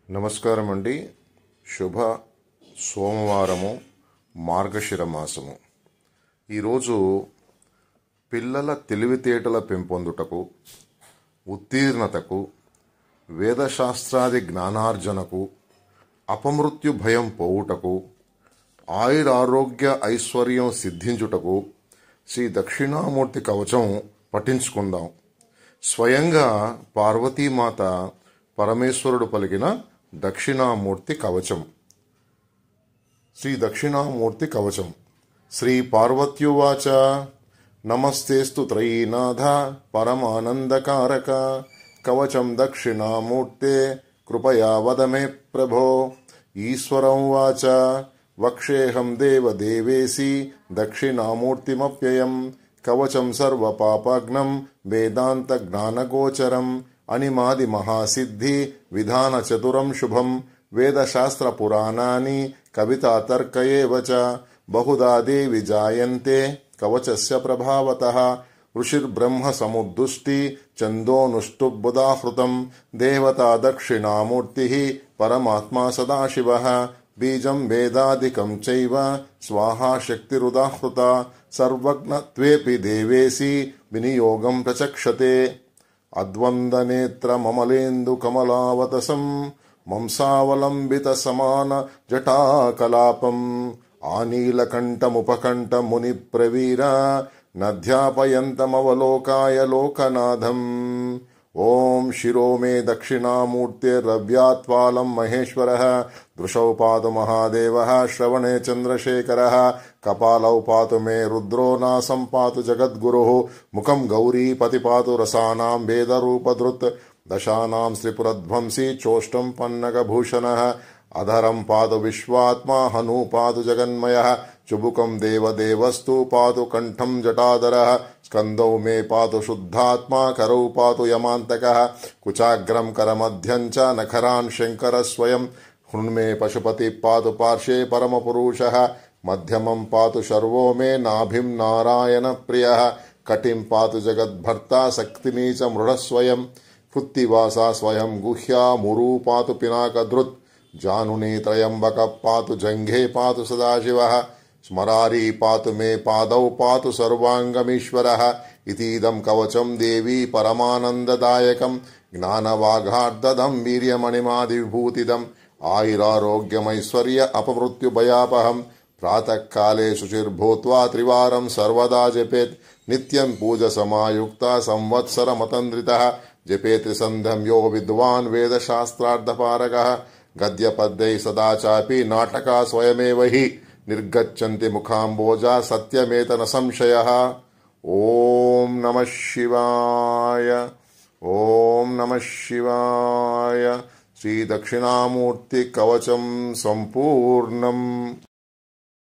నమస్కారం అండి. శుభ సోమవారము, మార్గశిర మాసము. ఈరోజు పిల్లల తెలివితేటల పెంపొందుటకు, ఉత్తీర్ణతకు, వేదశాస్త్రాది జ్ఞానార్జనకు, అపమృత్యు భయం పోవుటకు, ఆయురారోగ్య ఐశ్వర్యం సిద్ధించుటకు శ్రీ దక్షిణామూర్తి కవచం పఠించుకుందాం. స్వయంగా పార్వతీమాత పరమేశ్వరుడు పలికిన దక్షిణామూర్తి కవచం. శ్రీ దక్షిణామూర్తి కవచం. శ్రీ పార్వత్యువాచ నమస్తేస్తు త్రయీనాథ పరమానందకారక కవచం దక్షిణామూర్తే కృపయా వద మే ప్రభో. ఈశ్వరం వాచ వక్షేహం దేవదేవేసి దక్షిణామూర్తిమప్యయం కవచం సర్వపాపఘ్నం వేదాంత జ్ఞానగోచరం అనిమాది మహాసిద్ధి విధాన చతురం శుభం వేదశాస్త్ర పురాణాని కవితా తర్కయేవ చ బహుదా దేవి జాయంతే కవచస్య ప్రభావతః ఋషిర్బ్రహ్మ సముద్దుష్టి చందోనుష్టుబుధాహృతం దేవతా దక్షిణామూర్తి పరమాత్మా సదాశివః బీజం వేదాదికం చైవ స్వాహా శక్తిరుదాహృత సర్వజ్ఞత్వేపి దేవేసి వినియోగం ప్రచక్షతే. అద్వందనేత్రమమలేందు కమలావతసం మంసావలంబిత సమాన జటాకలాపం ఆనీలకంఠముపకంఠ ముని ప్రవీర నధ్యాపయంతమవలోకాయ లోకనాథం. ఓం శిరో మే దక్షిణామూర్తిరవ్యాత్వాలం మహేశ్వరః దృశౌ పాతు మహాదేవః శ్రవణే చంద్రశేఖరః కపాలౌ పాతు మే రుద్రో నాసం పాతు జగద్గురుః ముఖం గౌరీపతి పాతు రసానాం వేదరూపధృత్ దశానాం శ్రీపురధ్వంసి చోష్టం పన్నగభూషణః అధరం పాతు విశ్వాత్మా హను పాతు జగన్మయః చుబుకం దేవదేవస్తు పాతు కంఠం జటాధరః స్కందౌ మే పాతు శుద్ధాత్మా కరౌ పాతు యమాంతకః కుచాగ్రం కరమధ్యం చ నఖరాన్ శంకర స్వయం హృన్మే పశుపతి పాతు పార్శ్వే పరమపురుషః మధ్యమం పాతు శర్వో మే నాభిం నారాయణ ప్రియః కటిం పాతు జగద్భర్తా శక్తినీ చ మృఢస్వయం కృత్తివాసా స్వయం గుహ్యా మురూ పాతు పినాకధృత్ జానునీ త్రయంబక పాతు జంఘే పాతు సదాశివః స్మరారీ పాతు మే పాదౌ పాతు సర్వాంగమీశ్వరః ఇతీదం కవచం దేవీ పరమానందదాయకం జ్ఞానవాఘార్దదం వీర్యమణిమాది విభూతిదం ఆయురారోగ్యమైశ్వర్య అపమృత్యుభయాపహం ప్రాతఃకాలే శుచిర్భూత్వా త్రివారం సర్వదా జపేత్ నిత్యం పూజ సమాయుక్త సంవత్సరమతంద్రితః జపేత్ త్రిసంధ్యం యో విద్వాన్ వేదశాస్త్రార్థపారగః గద్యపద్యై సదా చాపి నాటకా స్వయమేవ హి నిర్గచ్చంతి ముఖాంబోజా సత్యమేతన సంశయః. ఓం నమః శివాయ. ఓం నమః శివాయ. శ్రీ దక్షిణామూర్తి కవచం సంపూర్ణం.